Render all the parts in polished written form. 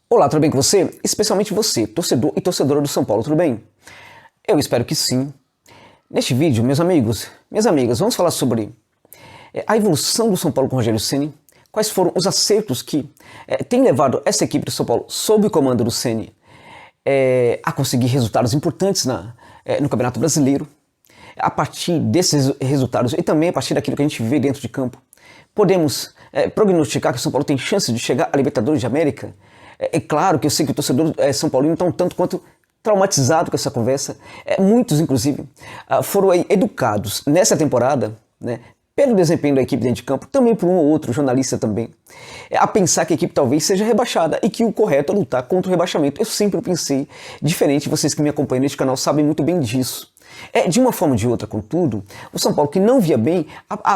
Olá, tudo bem com você? Especialmente você, torcedor e torcedora do São Paulo, tudo bem? Eu espero que sim. Neste vídeo, meus amigos, minhas amigas, vamos falar sobre a evolução do São Paulo com o Rogério Ceni, quais foram os acertos que têm levado essa equipe do São Paulo, sob o comando do Ceni, a conseguir resultados importantes no Campeonato Brasileiro. A partir desses resultados e também a partir daquilo que a gente vê dentro de campo, podemos prognosticar que o São Paulo tem chance de chegar à Libertadores de América. É claro que eu sei que o torcedor São Paulino está um tanto quanto traumatizado com essa conversa. Muitos, inclusive, foram educados nessa temporada, né, pelo desempenho da equipe dentro de campo, também por um ou outro jornalista também, a pensar que a equipe talvez seja rebaixada e que o correto é lutar contra o rebaixamento. Eu sempre pensei diferente, vocês que me acompanham neste canal sabem muito bem disso. De uma forma ou de outra, contudo, o São Paulo, que não via bem,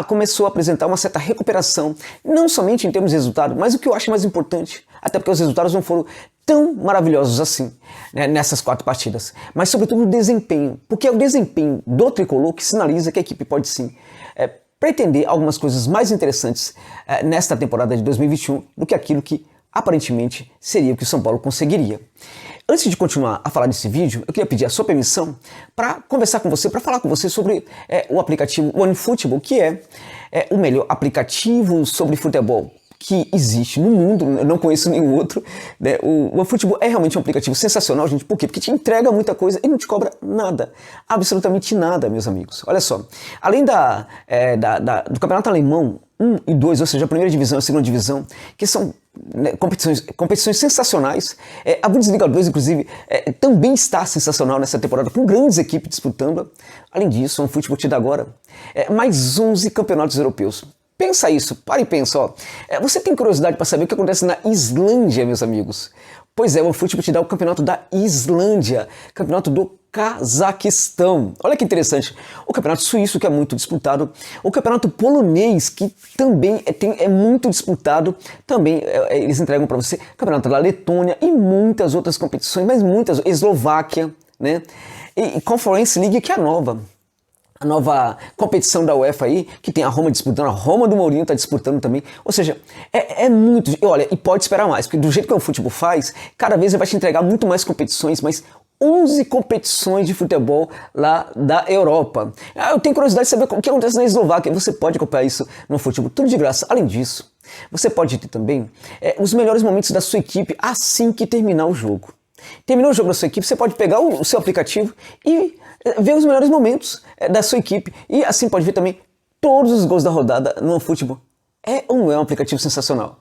começou a apresentar uma certa recuperação, não somente em termos de resultado, mas o que eu acho mais importante, até porque os resultados não foram tão maravilhosos assim, né, nessas 4 partidas, mas sobretudo o desempenho, porque é o desempenho do tricolor que sinaliza que a equipe pode sim pretender algumas coisas mais interessantes nesta temporada de 2021 do que aquilo que aparentemente seria o que o São Paulo conseguiria. Antes de continuar a falar desse vídeo, eu queria pedir a sua permissão para conversar com você, para falar com você sobre o aplicativo OneFootball, que é o melhor aplicativo sobre futebol que existe no mundo. Eu não conheço nenhum outro, né? O OneFootball é realmente um aplicativo sensacional, gente. Por quê? Porque te entrega muita coisa e não te cobra nada. Absolutamente nada, meus amigos. Olha só, além do Campeonato Alemão 1 e 2, ou seja, a primeira divisão e a segunda divisão, que são competições sensacionais. A Bundesliga 2, inclusive, também está sensacional nessa temporada, com grandes equipes disputando. Além disso, o OneFootball te dá agora mais 11 campeonatos europeus. Pensa isso, para e pensa, ó. Você tem curiosidade para saber o que acontece na Islândia, meus amigos? Pois é, o OneFootball te dá o campeonato da Islândia, campeonato do Cazaquistão. Olha que interessante. O campeonato suíço, que é muito disputado. O campeonato polonês, que também é muito disputado. Também eles entregam para você. Campeonato da Letônia e muitas outras competições, mas muitas. Eslováquia, né? E Conference League, que é a nova competição da UEFA aí, que tem a Roma disputando, a Roma do Mourinho está disputando também. Ou seja, muito. Olha, e pode esperar mais, porque do jeito que o futebol faz, cada vez ele vai te entregar muito mais competições, mas 11 competições de futebol lá da Europa. Eu tenho curiosidade de saber o que acontece na Eslováquia. Você pode acompanhar isso no futebol, tudo de graça. Além disso, você pode ter também os melhores momentos da sua equipe assim que terminar o jogo. Terminou o jogo da sua equipe, você pode pegar o seu aplicativo e ver os melhores momentos da sua equipe. E assim pode ver também todos os gols da rodada no OneFootball. É ou não é um aplicativo sensacional?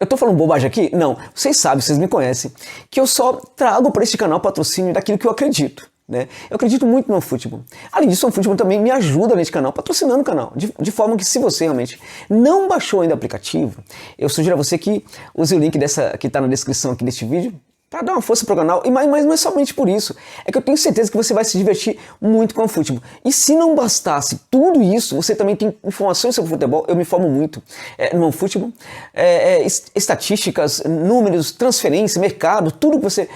Eu tô falando bobagem aqui? Não, vocês sabem, vocês me conhecem, que eu só trago para este canal patrocínio daquilo que eu acredito, né? Eu acredito muito no OneFootball. Além disso, o OneFootball também me ajuda neste canal, patrocinando o canal, de forma que se você realmente não baixou ainda o aplicativo, eu sugiro a você que use o link que está na descrição aqui deste vídeo, para dar uma força pro canal, mas não é somente por isso, é que eu tenho certeza que você vai se divertir muito com o futebol. E se não bastasse tudo isso, você também tem informações sobre futebol, eu me informo muito no futebol, estatísticas, números, transferência, mercado, tudo que você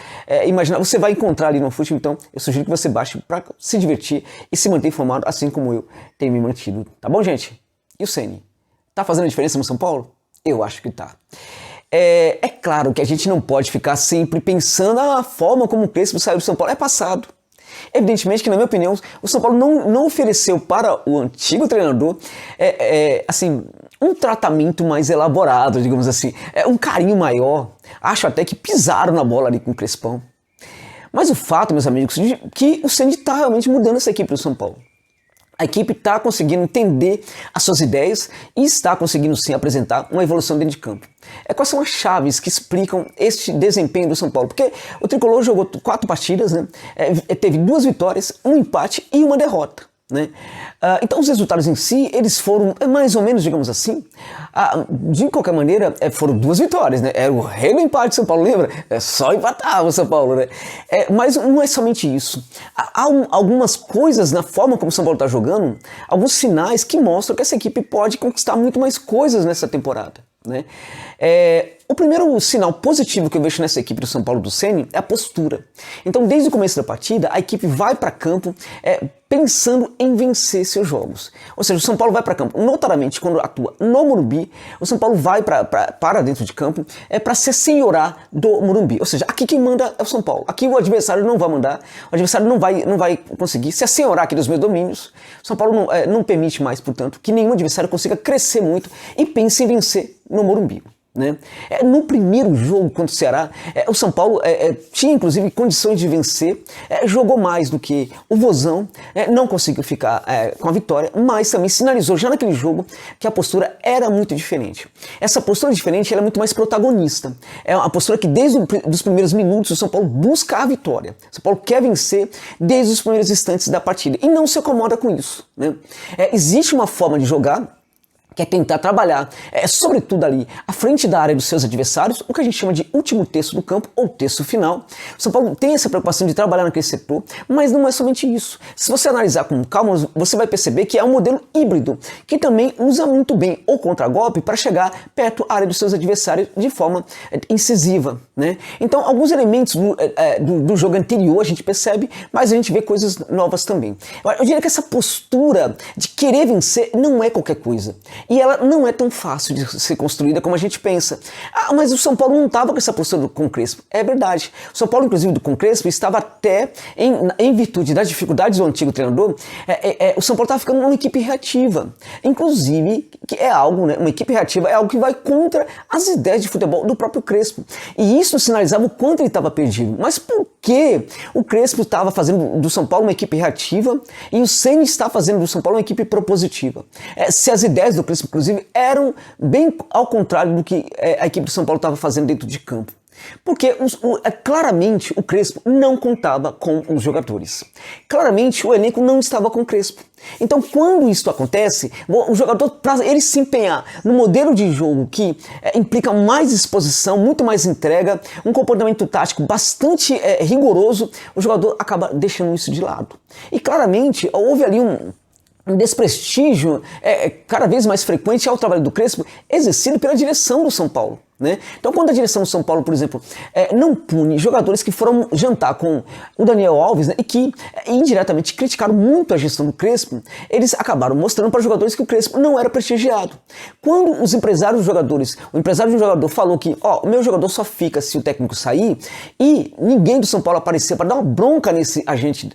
imaginar, você vai encontrar ali no futebol. Então eu sugiro que você baixe para se divertir e se manter informado, assim como eu tenho me mantido. Tá bom, gente? E o Ceni? Tá fazendo a diferença no São Paulo? Eu acho que tá. É claro que a gente não pode ficar sempre pensando a forma como o Crespo saiu do São Paulo. É passado. Evidentemente que, na minha opinião, o São Paulo não ofereceu para o antigo treinador assim, um tratamento mais elaborado, digamos assim, um carinho maior. Acho até que pisaram na bola ali com o Crespão. Mas o fato, meus amigos, é que o Ceni está realmente mudando essa equipe do São Paulo. A equipe está conseguindo entender as suas ideias e está conseguindo sim apresentar uma evolução dentro de campo. Quais são as chaves que explicam este desempenho do São Paulo? Porque o Tricolor jogou 4 partidas, né? Teve 2 vitórias, 1 empate e 1 derrota. Né? Então os resultados em si, eles foram mais ou menos, digamos assim, de qualquer maneira, foram 2 vitórias, né? Era o rei do empate de São Paulo, lembra? Só empatava o São Paulo, né? Mas não é somente isso. Há algumas coisas na forma como o São Paulo está jogando, alguns sinais que mostram que essa equipe pode conquistar muito mais coisas nessa temporada. Né? O primeiro sinal positivo que eu vejo nessa equipe do São Paulo do Ceni é a postura. Então, desde o começo da partida, a equipe vai para campo pensando em vencer seus jogos. Ou seja, o São Paulo vai para campo, notadamente quando atua no Morumbi, o São Paulo vai para dentro de campo para se assenhorar do Morumbi. Ou seja, aqui quem manda é o São Paulo. Aqui o adversário não vai mandar, o adversário não vai conseguir se assenhorar aqui dos meus domínios. O São Paulo não permite mais, portanto, que nenhum adversário consiga crescer muito e pense em vencer no Morumbi. Né? No primeiro jogo contra o Ceará, o São Paulo tinha inclusive condições de vencer, jogou mais do que o Vozão, não conseguiu ficar com a vitória, mas também sinalizou já naquele jogo que a postura era muito diferente. Essa postura diferente ela é muito mais protagonista, é uma postura que desde os primeiros minutos o São Paulo busca a vitória, o São Paulo quer vencer desde os primeiros instantes da partida e não se acomoda com isso. Né? Existe uma forma de jogar que é tentar trabalhar, sobretudo ali, à frente da área dos seus adversários, o que a gente chama de último terço do campo, ou terço final. O São Paulo tem essa preocupação de trabalhar naquele setor, mas não é somente isso. Se você analisar com calma, você vai perceber que é um modelo híbrido, que também usa muito bem o contragolpe para chegar perto da área dos seus adversários de forma incisiva. Né? Então, alguns elementos do jogo anterior a gente percebe, mas a gente vê coisas novas também. Eu diria que essa postura de querer vencer não é qualquer coisa. E ela não é tão fácil de ser construída como a gente pensa. Mas o São Paulo não estava com essa postura com o Crespo. É verdade. O São Paulo, inclusive, com o Crespo, estava até, em virtude das dificuldades do antigo treinador, o São Paulo estava ficando uma equipe reativa. Inclusive, que é algo, né, uma equipe reativa é algo que vai contra as ideias de futebol do próprio Crespo. E isso sinalizava o quanto ele estava perdido. Mas por que o Crespo estava fazendo do São Paulo uma equipe reativa e o Ceni está fazendo do São Paulo uma equipe propositiva? Se as ideias do Crespo, inclusive, eram bem ao contrário do que a equipe do São Paulo estava fazendo dentro de campo. Porque claramente o Crespo não contava com os jogadores. Claramente o elenco não estava com o Crespo. Então quando isso acontece, o jogador, para ele se empenhar no modelo de jogo que implica mais exposição, muito mais entrega, um comportamento tático bastante rigoroso, o jogador acaba deixando isso de lado. E claramente houve ali um desprestígio cada vez mais frequente ao trabalho do Crespo exercido pela direção do São Paulo. Né? Então quando a direção do São Paulo, por exemplo, não pune jogadores que foram jantar com o Daniel Alves, né, e que indiretamente criticaram muito a gestão do Crespo, eles acabaram mostrando para os jogadores que o Crespo não era prestigiado. Quando os empresários dos jogadores, o empresário de um jogador falou que o meu jogador só fica se o técnico sair, e ninguém do São Paulo apareceu para dar uma bronca nesse agente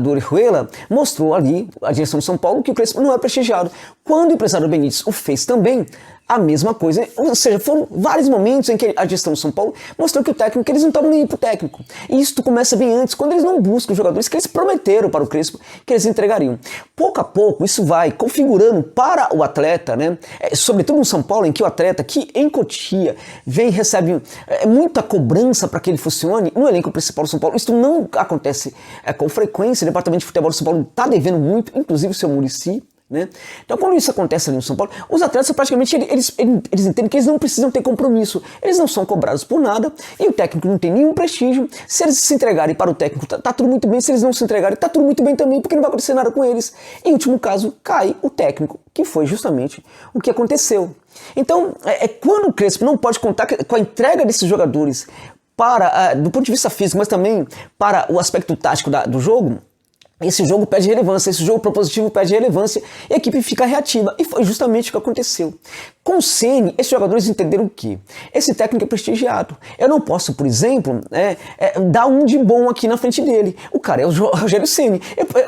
do Orihuela, mostrou ali a direção do São Paulo que o Crespo não era prestigiado. Quando o empresário Benítez o fez também, a mesma coisa, ou seja, foram vários momentos em que a gestão do São Paulo mostrou que eles não estavam nem aí pro técnico. E isso começa bem antes, quando eles não buscam os jogadores que eles prometeram para o Crespo que eles entregariam. Pouco a pouco isso vai configurando para o atleta, né? Sobretudo no São Paulo, em que o atleta que em Cotia recebe muita cobrança para que ele funcione, no elenco principal do São Paulo, isso não acontece com frequência. O departamento de futebol do São Paulo está devendo muito, inclusive o seu Muricy. Né? Então quando isso acontece ali no São Paulo, os atletas praticamente eles entendem que eles não precisam ter compromisso, eles não são cobrados por nada e o técnico não tem nenhum prestígio. Se eles se entregarem para o técnico, tá tudo muito bem. Se eles não se entregarem, tá tudo muito bem também, porque não vai acontecer nada com eles. Em último caso, cai o técnico, que foi justamente o que aconteceu. Então quando o Crespo não pode contar com a entrega desses jogadores do ponto de vista físico, mas também para o aspecto tático do jogo, esse jogo perde relevância, esse jogo propositivo perde relevância e a equipe fica reativa. E foi justamente o que aconteceu. Com o Ceni, esses jogadores entenderam o quê? Esse técnico é prestigiado. Eu não posso, por exemplo, dar um de bom aqui na frente dele. O cara é o Rogério Ceni.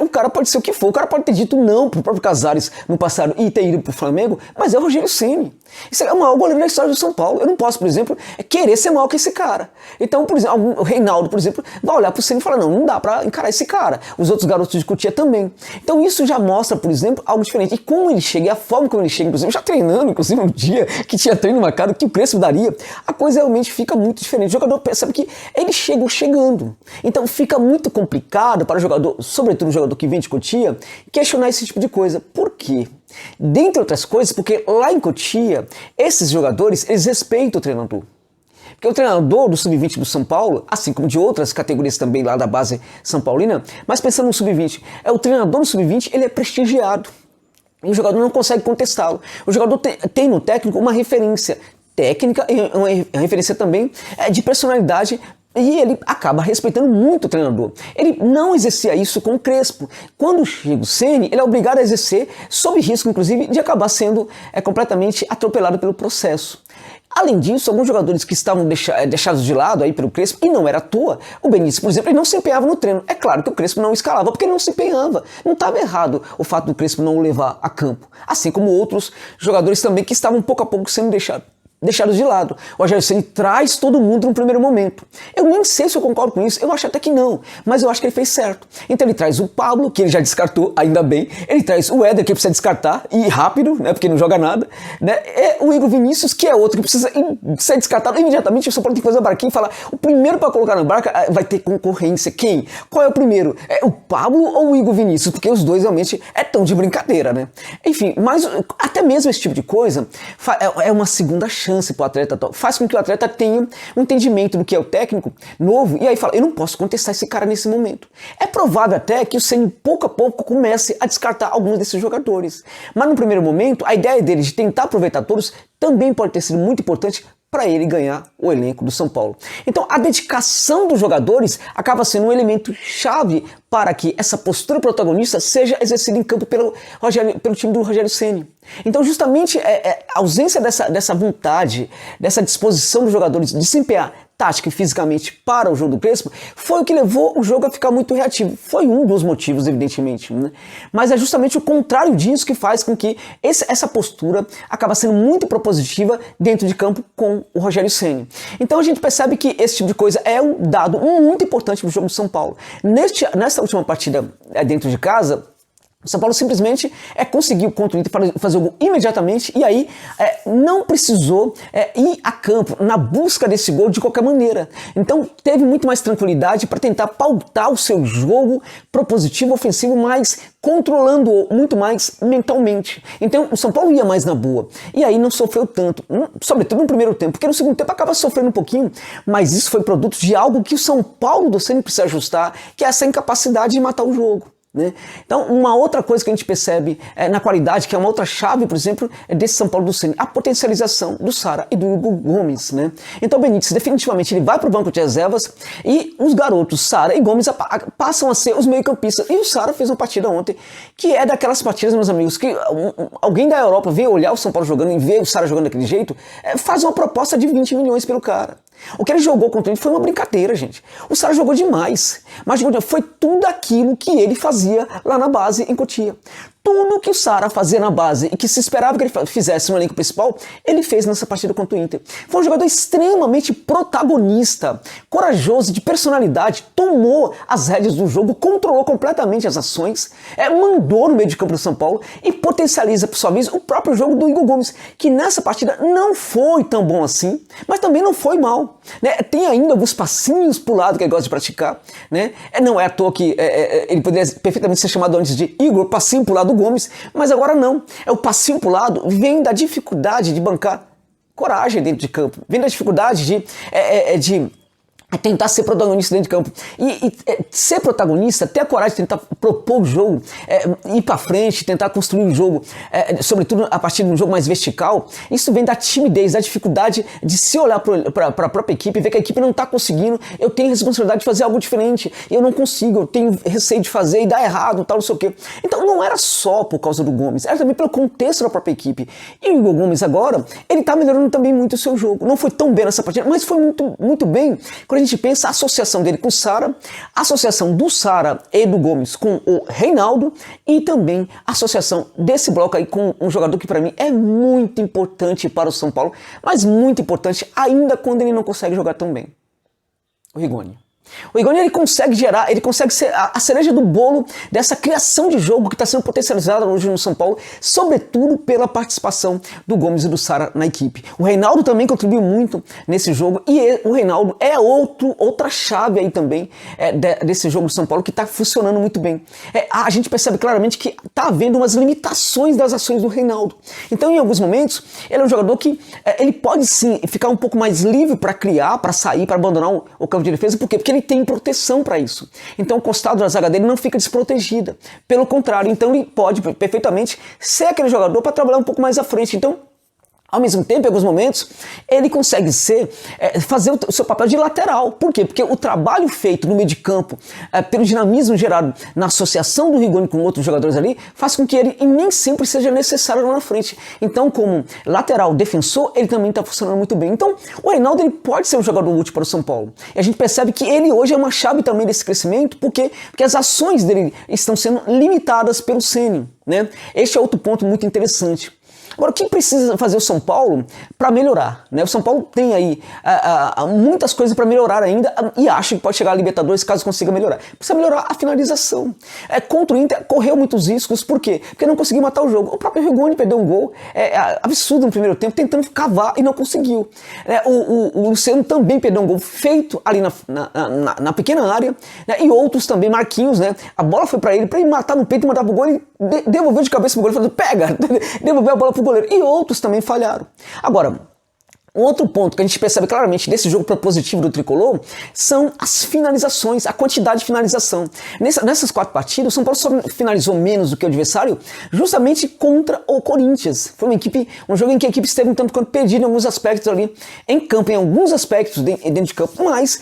O cara pode ser o que for. O cara pode ter dito não pro próprio Casares no passado e ter ido pro Flamengo, mas é o Rogério Ceni. Isso é o maior goleiro da história do São Paulo. Eu não posso, por exemplo, querer ser maior que esse cara. Então, por exemplo, o Reinaldo, por exemplo, vai olhar pro Ceni e falar, não dá pra encarar esse cara. Os outros garotos de Cotia também. Então isso já mostra, por exemplo, algo diferente. E como ele chega, e a forma como ele chega, inclusive, já treinando, inclusive no dia que tinha treino marcado, que o Crespo daria, a coisa realmente fica muito diferente. O jogador percebe que eles chegam chegando. Então fica muito complicado para o jogador, sobretudo o jogador que vem de Cotia, questionar esse tipo de coisa. Por quê? Dentre outras coisas, porque lá em Cotia, esses jogadores, eles respeitam o treinador. Porque o treinador do Sub-20 do São Paulo, assim como de outras categorias também lá da base São Paulina, mas pensando no Sub-20, o treinador do Sub-20, ele é prestigiado. E o jogador não consegue contestá-lo. O jogador tem no técnico uma referência. técnica e uma referência também de personalidade. E ele acaba respeitando muito o treinador. Ele não exercia isso com o Crespo. Quando chega o Ceni, ele é obrigado a exercer, sob risco, inclusive, de acabar sendo completamente atropelado pelo processo. Além disso, alguns jogadores que estavam deixados de lado aí pelo Crespo, e não era à toa, o Benítez, por exemplo, ele não se empenhava no treino. É claro que o Crespo não escalava, porque ele não se empenhava. Não estava errado o fato do Crespo não o levar a campo. Assim como outros jogadores também que estavam pouco a pouco sendo deixados de lado. O Rogério Ceni traz todo mundo no primeiro momento. Eu nem sei se eu concordo com isso, eu acho até que não, mas eu acho que ele fez certo. Então ele traz o Pablo, que ele já descartou, ainda bem, ele traz o Éder, que precisa descartar, e rápido, né, porque não joga nada, né, o Igor Vinícius, que é outro que precisa ser descartado imediatamente. O São Paulo tem que fazer o barquinho e falar, o primeiro para colocar na barca vai ter concorrência. Quem? Qual é o primeiro? É o Pablo ou o Igor Vinícius? Porque os dois realmente tão de brincadeira, né? Enfim, mas até mesmo esse tipo de coisa é uma segunda chance para o atleta, faz com que o atleta tenha um entendimento do que é o técnico novo, e aí fala, eu não posso contestar esse cara nesse momento. É provável até que o Ceni pouco a pouco comece a descartar alguns desses jogadores, mas no primeiro momento a ideia dele de tentar aproveitar todos também pode ter sido muito importante para ele ganhar o elenco do São Paulo. Então a dedicação dos jogadores acaba sendo um elemento chave para que essa postura protagonista seja exercida em campo pelo time do Rogério Ceni. Então justamente a ausência dessa vontade, dessa disposição dos jogadores de se empenhar tática e fisicamente para o jogo do Crespo, foi o que levou o jogo a ficar muito reativo. Foi um dos motivos, evidentemente, né? Mas é justamente o contrário disso que faz com que essa postura acaba sendo muito propositiva dentro de campo com o Rogério Ceni. Então a gente percebe que esse tipo de coisa é um dado muito importante para o jogo do São Paulo. Nessa última partida dentro de casa, o São Paulo simplesmente conseguiu contra o Inter fazer o gol imediatamente e aí não precisou ir a campo na busca desse gol de qualquer maneira. Então teve muito mais tranquilidade para tentar pautar o seu jogo propositivo, ofensivo, mas controlando muito mais mentalmente. Então o São Paulo ia mais na boa e aí não sofreu tanto, sobretudo no primeiro tempo, porque no segundo tempo acaba sofrendo um pouquinho, mas isso foi produto de algo que o São Paulo do Ceni precisa ajustar, que é essa incapacidade de matar o jogo. Né? Então, uma outra coisa que a gente percebe na qualidade, que é uma outra chave, por exemplo, desse São Paulo do Ceni, a potencialização do Sara e do Hugo Gomes. Né? Então, o Benítez definitivamente ele vai para o banco de reservas e os garotos Sara e Gomes passam a ser os meio-campistas. E o Sara fez uma partida ontem que é daquelas partidas, meus amigos, que alguém da Europa vem olhar o São Paulo jogando e ver o Sara jogando daquele jeito, faz uma proposta de 20 milhões pelo cara. O que ele jogou contra ele foi uma brincadeira, gente. O Sara jogou demais, mas foi tudo aquilo que ele fazia lá na base em Cotia. Tudo que o Sara fazia na base e que se esperava que ele fizesse no elenco principal, ele fez nessa partida contra o Inter. Foi um jogador extremamente protagonista, corajoso, de personalidade, tomou as rédeas do jogo, controlou completamente as ações, mandou no meio de campo do São Paulo e potencializa, por sua vez, o próprio jogo do Igor Gomes, que nessa partida não foi tão bom assim, mas também não foi mal. Né? Tem ainda alguns passinhos pro lado que ele gosta de praticar. Né? Não é à toa que ele poderia perfeitamente ser chamado antes de Igor, passinho pro lado do Gomes, mas agora não. O passinho pro lado vem da dificuldade de bancar coragem dentro de campo, vem da dificuldade de tentar ser protagonista dentro de campo. E ser protagonista, ter a coragem de tentar propor o jogo, ir pra frente, tentar construir o jogo, sobretudo a partir de um jogo mais vertical, isso vem da timidez, da dificuldade de se olhar para a própria equipe e ver que a equipe não tá conseguindo, eu tenho a responsabilidade de fazer algo diferente, eu não consigo, eu tenho receio de fazer e dar errado, tal, não sei o quê. Então não era só por causa do Gomes, era também pelo contexto da própria equipe. E o Gomes agora, ele tá melhorando também muito o seu jogo. Não foi tão bem nessa partida, mas foi muito, muito bem quando a gente pensa a associação dele com o Sara, a associação do Sara e do Gomes com o Reinaldo e também a associação desse bloco aí com um jogador que para mim é muito importante para o São Paulo, mas muito importante ainda quando ele não consegue jogar tão bem. O Rigoni. O Rigoni ele consegue gerar, ele consegue ser a cereja do bolo dessa criação de jogo que está sendo potencializada hoje no São Paulo, sobretudo pela participação do Gomes e do Sara na equipe. O Reinaldo também contribuiu muito nesse jogo e o Reinaldo é outra chave aí também desse jogo do São Paulo que está funcionando muito bem. A gente percebe claramente que está havendo umas limitações das ações do Reinaldo. Então, em alguns momentos, ele é um jogador que ele pode sim ficar um pouco mais livre para criar, para sair, para abandonar o campo de defesa. Por quê? Porque ele tem proteção para isso. Então o costado da zaga dele não fica desprotegida. Pelo contrário, então ele pode perfeitamente ser aquele jogador para trabalhar um pouco mais à frente. Então Ao mesmo tempo, em alguns momentos, ele consegue fazer o seu papel de lateral. Por quê? Porque o trabalho feito no meio de campo, pelo dinamismo gerado na associação do Rigoni com outros jogadores ali, faz com que ele nem sempre seja necessário lá na frente. Então, como lateral defensor, ele também está funcionando muito bem. Então, o Reinaldo ele pode ser um jogador útil para o São Paulo. E a gente percebe que ele hoje é uma chave também desse crescimento, porque as ações dele estão sendo limitadas pelo Ceni, né? Este é outro ponto muito interessante. Agora, o que precisa fazer o São Paulo para melhorar, né? O São Paulo tem aí muitas coisas para melhorar ainda e acha que pode chegar a Libertadores caso consiga melhorar. Precisa melhorar a finalização. Contra o Inter, correu muitos riscos. Por quê? Porque não conseguiu matar o jogo. O próprio Rigoni perdeu um gol absurdo no primeiro tempo, tentando cavar e não conseguiu. O Luciano também perdeu um gol feito ali na pequena área, né? E outros também, Marquinhos, né? A bola foi para ele matar no peito e mandar pro gol, ele devolveu de cabeça pro goleiro, falando, pega! Devolveu a bola pro goleiro. E outros também falharam. Agora, um outro ponto que a gente percebe claramente desse jogo propositivo do Tricolor são as finalizações, a quantidade de finalização. Nessas 4 partidas, o São Paulo só finalizou menos do que o adversário justamente contra o Corinthians. Foi um jogo em que a equipe esteve um tanto quanto perdida em alguns aspectos ali em campo, em alguns aspectos dentro de campo, mas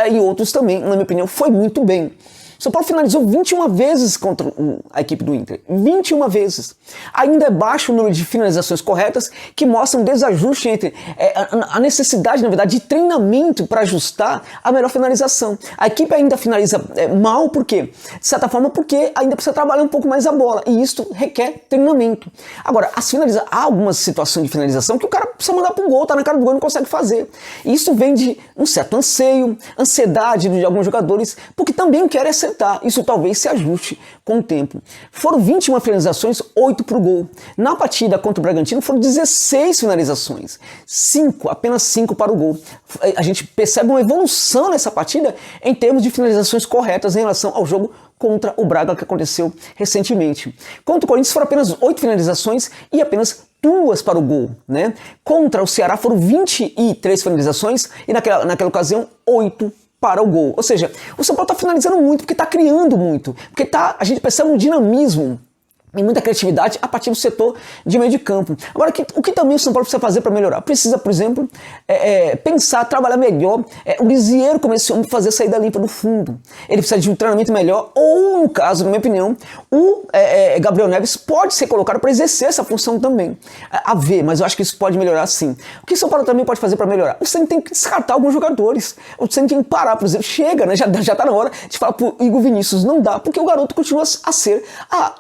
em outros também, na minha opinião, foi muito bem. São Paulo finalizou 21 vezes contra a equipe do Inter. 21 vezes. Ainda é baixo o número de finalizações corretas, que mostram um desajuste entre a necessidade, na verdade, de treinamento para ajustar a melhor finalização. A equipe ainda finaliza mal, por quê? De certa forma, porque ainda precisa trabalhar um pouco mais a bola. E isso requer treinamento. Agora, há algumas situações de finalização que o cara precisa mandar para o gol, tá na cara do gol e não consegue fazer. E isso vem de um certo anseio, ansiedade de alguns jogadores, porque também querem acertar. Isso talvez se ajuste com o tempo. Foram 21 finalizações, 8 para o gol. Na partida contra o Bragantino foram 16 finalizações, apenas 5 para o gol. A gente percebe uma evolução nessa partida em termos de finalizações corretas em relação ao jogo contra o Braga que aconteceu recentemente. Contra o Corinthians foram apenas 8 finalizações e apenas 2 para o gol, né? Contra o Ceará foram 23 finalizações e naquela ocasião 8 para o gol. Ou seja, o São Paulo está finalizando muito, porque está criando muito, porque a gente percebe um dinamismo e muita criatividade a partir do setor de meio de campo. Agora, o que também o São Paulo precisa fazer para melhorar? Precisa, por exemplo, pensar, trabalhar melhor. O Lisieiro começou a fazer a saída limpa do fundo. Ele precisa de um treinamento melhor, ou, no caso, na minha opinião, o Gabriel Neves pode ser colocado para exercer essa função também. A ver, mas eu acho que isso pode melhorar sim. O que o São Paulo também pode fazer para melhorar? O Ceni tem que descartar alguns jogadores. O Ceni tem que parar, por exemplo, chega, né? Já está na hora de falar pro Igor Vinícius. Não dá, porque o garoto continua a ser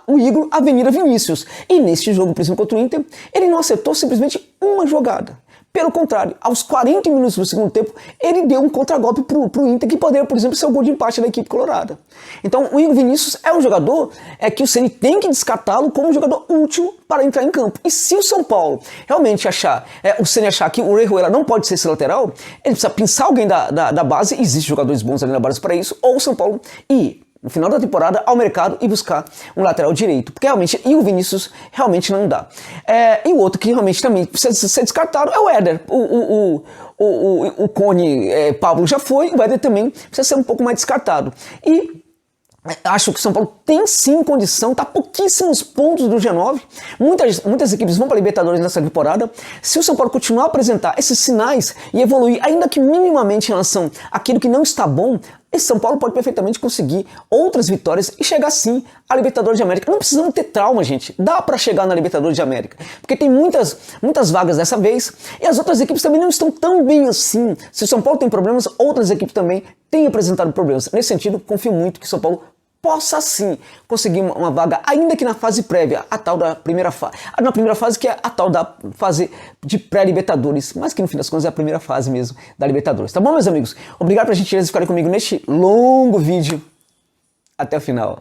o Igor Avenida Vinícius. E neste jogo, por exemplo, contra o Inter, ele não acertou simplesmente uma jogada. Pelo contrário, aos 40 minutos do segundo tempo, ele deu um contragolpe pro Inter, que poderia, por exemplo, ser o gol de empate da equipe colorada. Então, o Igor Vinícius é um jogador que o Ceni tem que descartá-lo como um jogador útil para entrar em campo. E se o São Paulo realmente o Ceni achar que o Orejuela não pode ser esse lateral, ele precisa pensar alguém da base, existem jogadores bons ali na base para isso, ou o São Paulo no final da temporada, ao mercado e buscar um lateral direito. Porque realmente, e o Vinícius realmente não dá. E o outro que realmente também precisa ser descartado é o Éder. O Cone Pablo já foi, o Éder também precisa ser um pouco mais descartado. E acho que o São Paulo tem sim condição, está a pouquíssimos pontos do G9. Muitas equipes vão para a Libertadores nessa temporada. Se o São Paulo continuar a apresentar esses sinais e evoluir, ainda que minimamente em relação àquilo que não está bom, esse São Paulo pode perfeitamente conseguir outras vitórias e chegar sim à Libertadores de América. Não precisamos ter trauma, gente. Dá para chegar na Libertadores de América. Porque tem muitas vagas dessa vez e as outras equipes também não estão tão bem assim. Se o São Paulo tem problemas, outras equipes também têm apresentado problemas. Nesse sentido, confio muito que o São Paulo possa sim conseguir uma vaga, ainda que na fase prévia, a tal da primeira fase. Na primeira fase, que é a tal da fase de pré-Libertadores, mas que no fim das contas é a primeira fase mesmo da Libertadores. Tá bom, meus amigos? Obrigado pela gentileza de ficarem comigo neste longo vídeo. Até o final.